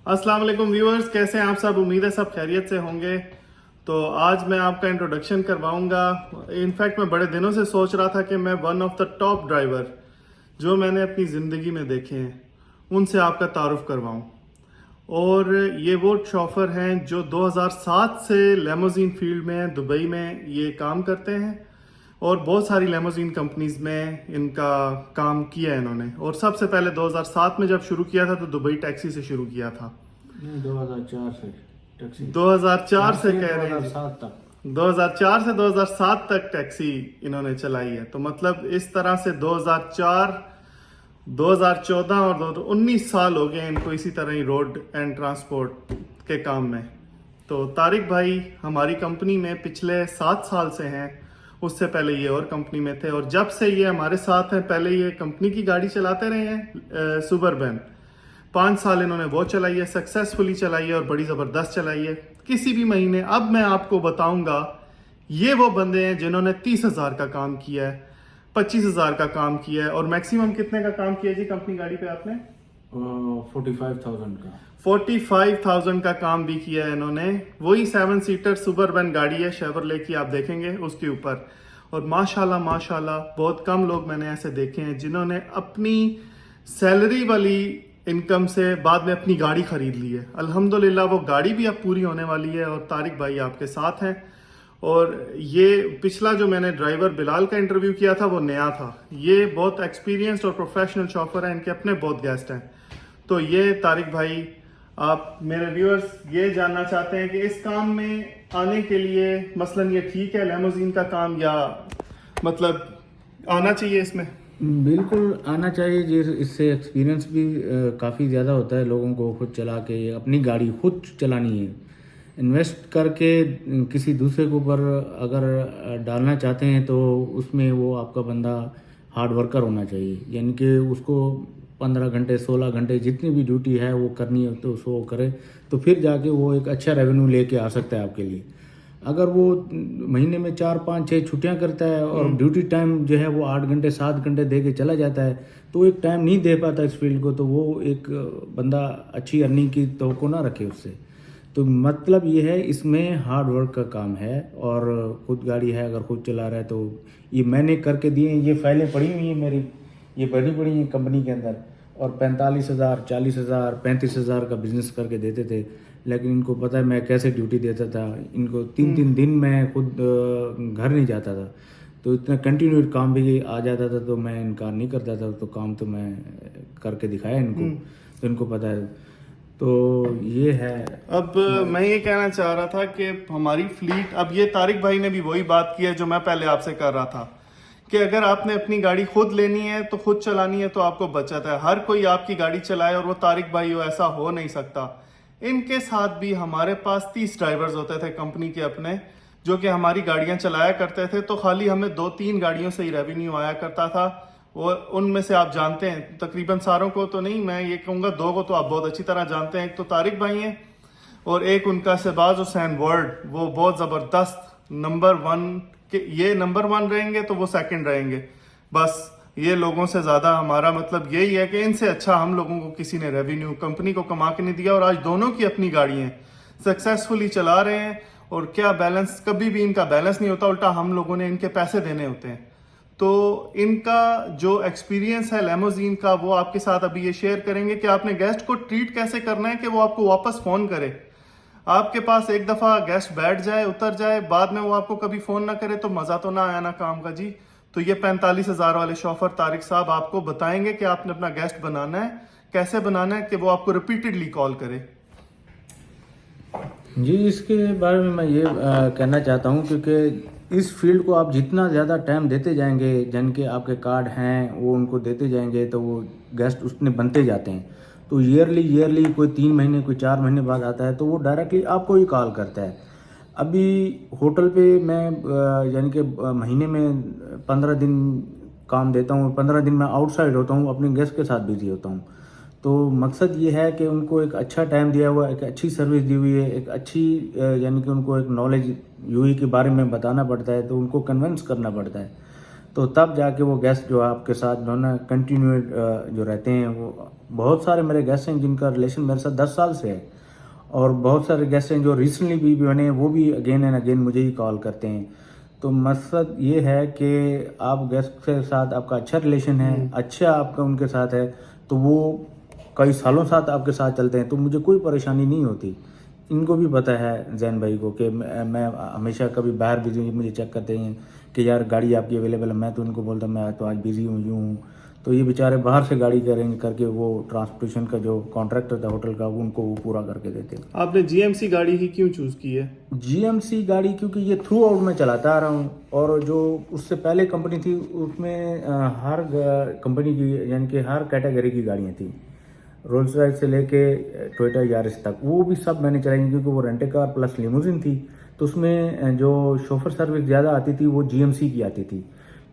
अस्सलाम वालेकुम व्यूअर्स, कैसे हैं आप सब। उम्मीद है सब खैरियत से होंगे। तो आज मैं आपका इंट्रोडक्शन करवाऊंगा। इनफैक्ट मैं बड़े दिनों से सोच रहा था कि मैं one of the top driver जो मैंने अपनी ज़िंदगी में देखे हैं उनसे आपका तारुफ करवाऊं। और ये वो शॉफर हैं जो 2007 से लेमोजीन फील्ड में दुबई में ये काम करते हैं और बहुत सारी लेमोजीन कंपनीज में इनका काम किया है इन्होंने। और सबसे पहले 2007 में जब शुरू किया था तो दुबई टैक्सी से शुरू किया था। नहीं, 2004 से टैक्सी 2004 से कह रहे हैं 2007 तक। 2004 से 2007 तक टैक्सी इन्होंने चलाई है। तो मतलब इस तरह से 2004 2014 और 19 साल हो गए इनको इसी तरह ही रोड एंड ट्रांसपोर्ट के काम में। तो तारिक भाई हमारी कंपनी में पिछले 7 साल से हैं। उससे पहले ये और कंपनी में थे और जब से ये हमारे साथ हैं, पहले ये कंपनी की गाड़ी चलाते रहे हैं सुबरबैन। 5 साल इन्होंने वो चलाई है, सक्सेसफुली चलाई है और बड़ी ज़बरदस्त चलाई है किसी भी महीने। अब मैं आपको बताऊंगा ये वो बंदे हैं जिन्होंने 30,000 का काम किया है, 25,000 का काम किया है और मैक्सिमम कितने का काम किया जी कंपनी गाड़ी पे आपने? 45,000 का। 45,000 का काम भी किया है इन्होंने। वही 7 सीटर सुबरबैन गाड़ी है शेवरले की, आप देखेंगे उसके ऊपर। और माशाल्लाह माशाल्लाह बहुत कम लोग मैंने ऐसे देखे हैं जिन्होंने अपनी सैलरी वाली इनकम से बाद में अपनी गाड़ी खरीद ली है। अल्हम्दुलिल्लाह वो गाड़ी भी अब पूरी होने वाली है और तारिक भाई आपके साथ हैं। और ये पिछला जो मैंने ड्राइवर बिलाल का इंटरव्यू किया था वो नया था। ये बहुत एक्सपीरियंस्ड और प्रोफेशनल शॉफर है, इनके अपने बहुत गेस्ट हैं। तो ये तारिक भाई, आप मेरे व्यूअर्स ये जानना चाहते हैं कि इस काम में आने के लिए मसलन ये ठीक है लेमोजीन का काम, या मतलब आना चाहिए इसमें? बिल्कुल आना चाहिए जी। इससे एक्सपीरियंस भी काफ़ी ज़्यादा होता है लोगों को। खुद चला के अपनी गाड़ी खुद चलानी है। इन्वेस्ट करके किसी दूसरे के ऊपर अगर डालना चाहते हैं तो उसमें वो आपका बंदा हार्ड वर्कर होना चाहिए, यानी कि उसको 15 घंटे 16 घंटे जितनी भी ड्यूटी है वो करनी है तो उसको करे, तो फिर जाके वो एक अच्छा रेवेन्यू लेके आ सकता है आपके लिए। अगर वो महीने में 4 5 6 छुट्टियां करता है और ड्यूटी टाइम जो है वो 8 घंटे 7 घंटे दे के चला जाता है तो एक टाइम नहीं दे पाता इस फील्ड को, तो वो एक बंदा अच्छी अर्निंग की तो ना रखे उससे। तो मतलब ये है इसमें हार्ड वर्क का काम है। और खुद गाड़ी है अगर खुद चला रहा है तो ये मैंने करके दिए। ये फाइलें पड़ी हुई हैं मेरी, ये भरी पड़ी हैं कंपनी के अंदर। और 45,000 40,000 35,000 का बिजनेस करके देते थे, लेकिन इनको पता है मैं कैसे ड्यूटी देता था। इनको 3 दिन मैं खुद घर नहीं जाता था, तो इतना कंटिन्यू काम भी आ जाता था तो मैं इनकार नहीं करता था। तो काम तो मैं करके दिखाया इनको, तो इनको पता है। तो ये है। अब मैं ये कहना चाह रहा था कि हमारी फ्लीट, अब ये तारिक भाई ने भी वही बात की है जो मैं पहले आपसे कर रहा था कि अगर आपने अपनी गाड़ी खुद लेनी है तो खुद चलानी है तो आपको बचत है। हर कोई आपकी गाड़ी चलाए और वो तारिक भाई हो, ऐसा हो नहीं सकता। इनके साथ भी हमारे पास 30 ड्राइवर्स होते थे कंपनी के अपने, जो कि हमारी गाड़ियां चलाया करते थे। तो खाली हमें 2-3 गाड़ियों से ही रेवेन्यू आया करता था। वो उनमें से आप जानते हैं तकरीबन सारों को तो नहीं, मैं ये कहूँगा 2 को तो आप बहुत अच्छी तरह जानते हैं। एक तो तारिक भाई हैं और एक उनका शहबाज हुसैन वर्ड, वो बहुत ज़बरदस्त नंबर 1 के, ये नंबर 1 रहेंगे तो वो सेकंड रहेंगे। बस ये लोगों से ज़्यादा हमारा मतलब यही है कि इनसे अच्छा हम लोगों को किसी ने रेवेन्यू कंपनी को कमा के नहीं दिया। और आज दोनों की अपनी गाड़ी हैं, सक्सेसफुली चला रहे हैं। और क्या बैलेंस, कभी भी इनका बैलेंस नहीं होता, उल्टा हम लोगों ने इनके पैसे देने होते हैं। तो इनका जो एक्सपीरियंस है लेमोजीन का वो आपके साथ अभी ये शेयर करेंगे कि आपने गेस्ट को ट्रीट कैसे करना है कि वो आपको वापस फ़ोन करे। आपके पास एक दफ़ा गेस्ट बैठ जाए उतर जाए, बाद में वो आपको कभी फ़ोन ना करे तो मज़ा तो ना आया ना काम का जी। तो ये 45,000 वाले शॉफर तारिक साहब आपको बताएंगे कि आपने अपना गेस्ट बनाना है, कैसे बनाना है कि वो आपको रिपीटेडली कॉल करे। जी, इसके बारे में मैं ये कहना चाहता हूँ, क्योंकि इस फील्ड को आप जितना ज़्यादा टाइम देते जाएंगे, जिनके आपके कार्ड हैं वो उनको देते जाएंगे, तो वो गेस्ट उसने बनते जाते हैं। तो ईयरली कोई 3 महीने कोई 4 महीने बाद आता है तो वो डायरेक्टली आपको ही कॉल करता है। अभी होटल पे मैं यानी कि महीने में 15 दिन काम देता हूँ, 15 दिन मैं आउटसाइड होता हूँ, अपने गेस्ट के साथ बिजी होता हूँ। तो मकसद ये है कि उनको एक अच्छा टाइम दिया हुआ, एक अच्छी सर्विस दी हुई है, एक अच्छी यानी कि उनको एक नॉलेज यूई के बारे में बताना पड़ता है, तो उनको कन्विंस करना पड़ता है। तो तब जाके वो गेस्ट जो आपके साथ जो ना कंटिन्यू जो रहते हैं, वो बहुत सारे मेरे गेस्ट हैं जिनका रिलेशन मेरे साथ 10 साल से है, और बहुत सारे गेस्ट हैं जो रिसेंटली भी बने हैं, वो भी अगेन एंड अगेन मुझे ही कॉल करते हैं। तो मकसद ये है कि आप गेस्ट के साथ आपका अच्छा रिलेशन है, अच्छा आपका उनके साथ है, तो वो कई सालों साथ आपके साथ चलते हैं, तो मुझे कोई परेशानी नहीं होती। इनको भी पता है जैन भाई को कि मैं हमेशा कभी बाहर बिजी हूँ, मुझे चेक करते हैं कि यार गाड़ी आपकी अवेलेबल है, मैं तो उनको बोलता मैं तो आज बिजी हूँ, यूँ हूँ, तो ये बेचारे बाहर से गाड़ी करेंगे करके वो ट्रांसपोर्टेशन का जो कॉन्ट्रैक्टर था होटल का, उनको वो पूरा करके देते हैं। आपने जीएमसी गाड़ी ही क्यों चूज की है? जीएमसी गाड़ी क्योंकि ये थ्रू आउट में चलाता आ रहा हूँ, और जो उससे पहले कंपनी थी उसमें हर कंपनी की यानी कि हर कैटेगरी की गाड़ियाँ थी, रोल्स रॉयस से लेके टोयोटा यारिस तक, वो भी सब मैंने चलाई क्योंकि वो रेंटे कार प्लस लिमोजिन थी। तो उसमें जो शोफर सर्विस ज़्यादा आती थी वो जीएमसी की आती थी,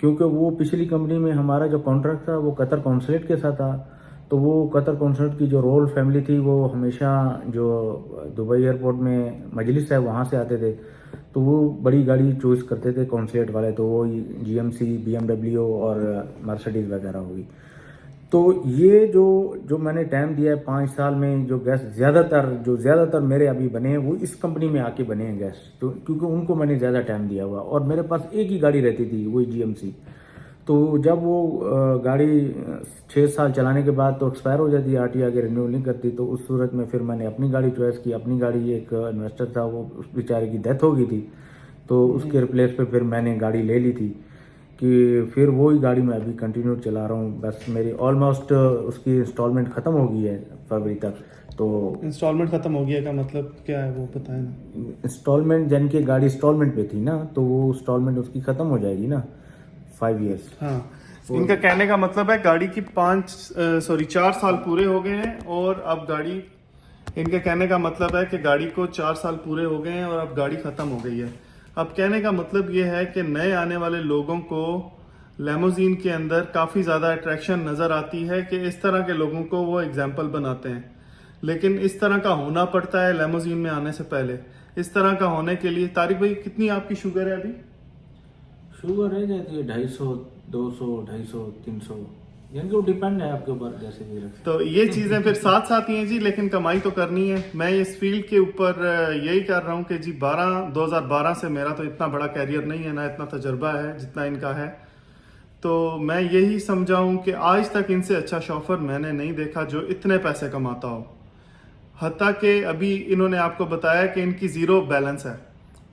क्योंकि वो पिछली कंपनी में हमारा जो कॉन्ट्रैक्ट था वो कतर कॉन्सुलेट के साथ था। तो वो कतर कॉन्सुलेट की जो रोल फैमिली थी वो हमेशा जो दुबई एयरपोर्ट में मजलिस है वहाँ से आते थे, तो वो बड़ी गाड़ी चूज़ करते थे कॉन्सुलेट वाले, तो वो जीएमसी, बीएमडब्ल्यू और मर्सिडीज़ वगैरह होगी। तो ये जो जो मैंने टाइम दिया है 5 साल में, जो गेस्ट ज़्यादातर मेरे अभी बने हैं वो इस कंपनी में आके बने हैं गेस्ट, तो क्योंकि उनको मैंने ज़्यादा टाइम दिया हुआ, और मेरे पास एक ही गाड़ी रहती थी वही जीएमसी। तो जब वो गाड़ी 6 साल चलाने के बाद तो एक्सपायर हो जाती है, आरटीओ आगे रिन्यू नहीं करती, तो उस सूरत में फिर मैंने अपनी गाड़ी चॉइस की। अपनी गाड़ी, एक इन्वेस्टर था वो उस बेचारे की डेथ हो गई थी, तो उसके रिप्लेस पे फिर मैंने गाड़ी ले ली थी, कि फिर वही गाड़ी मैं अभी कंटिन्यू चला रहा हूँ। बस मेरी ऑलमोस्ट उसकी इंस्टॉलमेंट ख़त्म हो गई है फरवरी तक। तो इंस्टॉलमेंट खत्म हो गया का मतलब क्या है वो बताएं ना। इंस्टॉलमेंट यानी कि गाड़ी इंस्टॉलमेंट पे थी ना, तो वो इंस्टॉलमेंट उसकी ख़त्म हो जाएगी ना 5 ईयर्स। हाँ, इनका कहने का मतलब है गाड़ी की 4 साल पूरे हो गए हैं, और अब गाड़ी, इनके कहने का मतलब है कि गाड़ी को 4 साल पूरे हो गए हैं और अब गाड़ी खत्म हो गई है। अब कहने का मतलब ये है कि नए आने वाले लोगों को लेमोजीन के अंदर काफ़ी ज़्यादा अट्रैक्शन नज़र आती है कि इस तरह के लोगों को वो एग्जाम्पल बनाते हैं, लेकिन इस तरह का होना पड़ता है लेमोजीन में आने से पहले। इस तरह का होने के लिए, तारिक भाई कितनी आपकी शुगर है अभी? शुगर रह जाती है 250, 200, 250, 300, यानी कि वो डिपेंड है आपके ऊपर जैसे भी रखें। तो ये चीज़ें फिर साथ साथ ही हैं जी, लेकिन कमाई तो करनी है। मैं इस फील्ड के ऊपर यही कर रहा हूँ कि जी 2012 से मेरा तो इतना बड़ा कैरियर नहीं है, ना इतना तजर्बा है जितना इनका है। तो मैं यही समझाऊं कि आज तक इनसे अच्छा शॉफर मैंने नहीं देखा जो इतने पैसे कमाता हो। हत्ता कि अभी इन्होंने आपको बताया कि इनकी ज़ीरो बैलेंस है।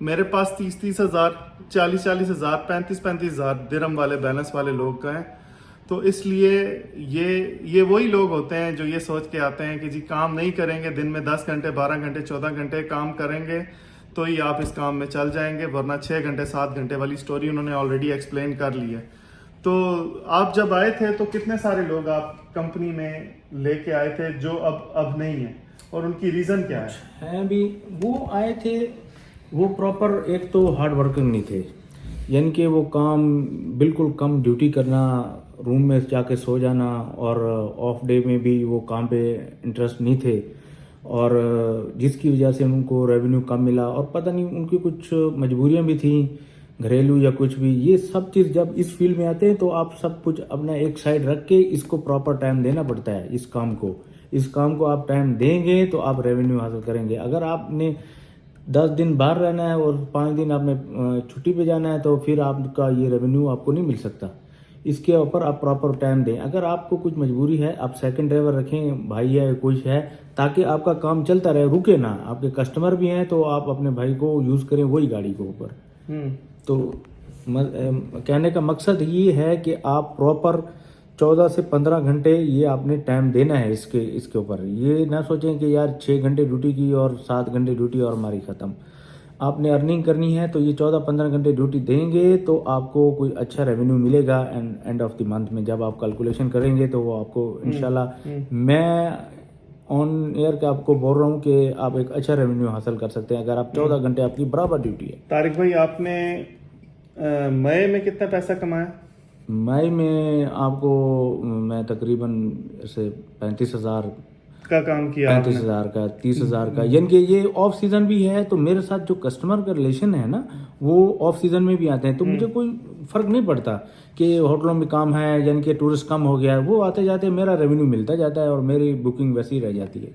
मेरे पास 30 हज़ार, 40 हज़ार, 35 हज़ार दिरहम वाले बैलेंस वाले लोग हैं। तो इसलिए ये वही लोग होते हैं जो ये सोच के आते हैं कि जी काम नहीं करेंगे, दिन में 10 घंटे, 12 घंटे, 14 घंटे काम करेंगे तो ही आप इस काम में चल जाएंगे, वरना 6 घंटे 7 घंटे वाली स्टोरी उन्होंने ऑलरेडी एक्सप्लेन कर ली है। तो आप जब आए थे तो कितने सारे लोग आप कंपनी में लेके आए थे जो अब नहीं है, और उनकी रीज़न क्या है? भी वो आए थे, वो प्रॉपर एक तो हार्ड वर्किंग नहीं थे, यानी कि वो काम बिल्कुल कम ड्यूटी करना, रूम में जाके सो जाना, और ऑफ डे में भी वो काम पे इंटरेस्ट नहीं थे, और जिसकी वजह से उनको रेवेन्यू कम मिला, और पता नहीं उनकी कुछ मजबूरियां भी थी घरेलू या कुछ भी। ये सब चीज़ जब इस फील्ड में आते हैं तो आप सब कुछ अपना एक साइड रख के इसको प्रॉपर टाइम देना पड़ता है। इस काम को आप टाइम देंगे तो आप रेवेन्यू हासिल करेंगे। अगर आपने 10 दिन बाहर रहना है और 5 दिन आपने छुट्टी पे जाना है तो फिर आपका ये रेवेन्यू आपको नहीं मिल सकता। इसके ऊपर आप प्रॉपर टाइम दें। अगर आपको कुछ मजबूरी है, आप सेकंड ड्राइवर रखें, भाई है कुछ है, ताकि आपका काम चलता रहे, रुके ना। आपके कस्टमर भी हैं तो आप अपने भाई को यूज़ करें वही गाड़ी के ऊपर। तो कहने का मकसद ये है कि आप प्रॉपर 14 से 15 घंटे ये आपने टाइम देना है इसके ऊपर। ये ना सोचें कि यार 6 घंटे ड्यूटी की और 7 घंटे ड्यूटी और हमारी ख़त्म। आपने अर्निंग करनी है तो ये 14-15 घंटे ड्यूटी देंगे तो आपको कोई अच्छा रेवेन्यू मिलेगा एंड ऑफ द मंथ में। जब आप कैलकुलेशन करेंगे तो वो आपको इंशाल्लाह, मैं ऑन एयर का आपको बोल रहा हूँ कि आप एक अच्छा रेवेन्यू हासिल कर सकते हैं अगर आप 14 घंटे आपकी बराबर ड्यूटी है। तारिक भाई, आपने मई में कितना पैसा कमाया? मई में आपको मैं तकरीबन ऐसे 35,000 का काम किया आपने। 35,000 का, 30,000 का, यानी कि ये ऑफ सीजन भी है। तो मेरे साथ जो कस्टमर का रिलेशन है ना, वो ऑफ सीजन में भी आते हैं, तो मुझे कोई फर्क नहीं पड़ता कि होटलों में काम है, यानी कि टूरिस्ट कम हो गया, वो आते जाते मेरा रेवेन्यू मिलता जाता है और मेरी बुकिंग वैसी रह जाती है।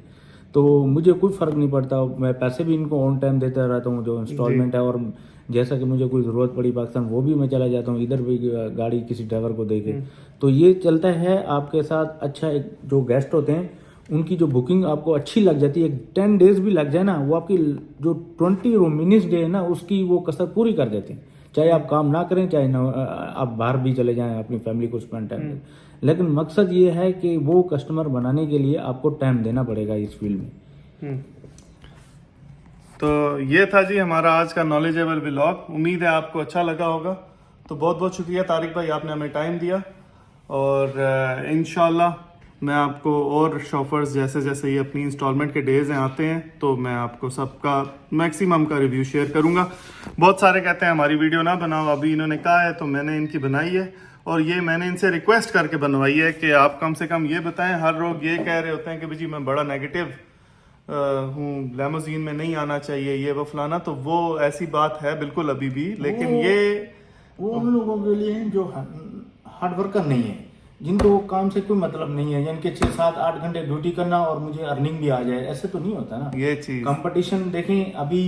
तो मुझे कोई फ़र्क नहीं पड़ता, मैं पैसे भी इनको ऑन टाइम देता रहता हूँ, जो इंस्टॉलमेंट है। और जैसा कि मुझे कोई ज़रूरत पड़ी पाकिस्तान, वो भी मैं चला जाता हूँ, इधर भी गाड़ी किसी ड्राइवर को दे के। तो ये चलता है आपके साथ। अच्छा, एक जो गेस्ट होते हैं उनकी जो बुकिंग आपको अच्छी लग जाती है, 10 डेज भी लग जाए ना, वो आपकी जो 20 मिनट्स डे है ना, उसकी वो कसर पूरी कर देते हैं। चाहे आप काम ना करें, चाहे ना आप बाहर भी चले जाएं अपनी फैमिली को स्पेंड टाइम करें, लेकिन मकसद ये है कि वो कस्टमर बनाने के लिए आपको टाइम देना पड़ेगा इस फील्ड में। तो ये था जी हमारा आज का नॉलेजेबल व्लॉग। उम्मीद है आपको अच्छा लगा होगा। तो बहुत बहुत शुक्रिया तारिक भाई, आपने हमें टाइम दिया। और इंशाल्लाह मैं आपको और शॉफर्स जैसे जैसे ये अपनी इंस्टॉलमेंट के डेज हैं आते हैं, तो मैं आपको सबका मैक्सिमम का रिव्यू शेयर करूंगा। बहुत सारे कहते हैं हमारी वीडियो ना बनाओ, अभी इन्होंने कहा है तो मैंने इनकी बनाई है। और ये मैंने इनसे रिक्वेस्ट करके बनवाई है कि आप कम से कम ये बताएं। हर लोग ये कह रहे होते हैं कि जी मैं बड़ा नेगेटिव हूँ, लैमोजीन में नहीं आना चाहिए, ये वो फलाना। तो वो ऐसी बात है बिल्कुल अभी भी, लेकिन वो उन लोगों के लिए हैं जो हार्ड वर्कर नहीं है, जिनको काम से कोई मतलब नहीं है, यानी कि 6, 7, 8 घंटे ड्यूटी करना और मुझे अर्निंग भी आ जाए, ऐसे तो नहीं होता ना। ये चीज कंपटीशन देखें, अभी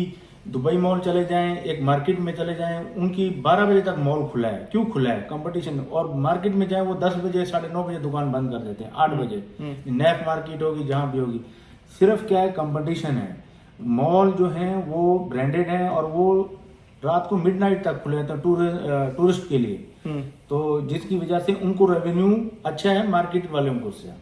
दुबई मॉल चले जाएं, एक मार्केट में चले जाएं, उनकी 12 बजे तक मॉल खुला है। क्यों खुला है? कंपटीशन। और मार्केट में जाएं, वो 10 बजे 9:30 बजे दुकान बंद कर देते हैं, 8 बजे। नैफ मार्केट होगी, जहां भी होगी, सिर्फ क्या है, कंपटीशन है। मॉल जो है वो ब्रांडेड है और वो रात को मिडनाइट तक खुले रहते हैं टूरिस्ट के लिए। तो जिसकी वजह से उनको रेवेन्यू अच्छा है मार्केट वालों को से।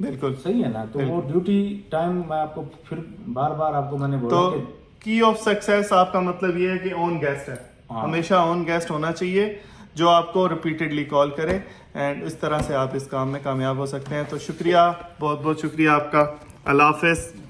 बिल्कुल सही है ना। तो वो ड्यूटी टाइम मैं आपको फिर बार बार आपको मैंने बोला तो कि की ऑफ सक्सेस आपका मतलब ये है कि ऑन गेस्ट है। हमेशा ऑन गेस्ट होना चाहिए जो आपको रिपीटेडली कॉल करे, एंड इस तरह से आप इस काम में कामयाब हो सकते हैं। तो शुक्रिया, बहुत बहुत शुक्रिया आपका। अल्लाह हाफिज़।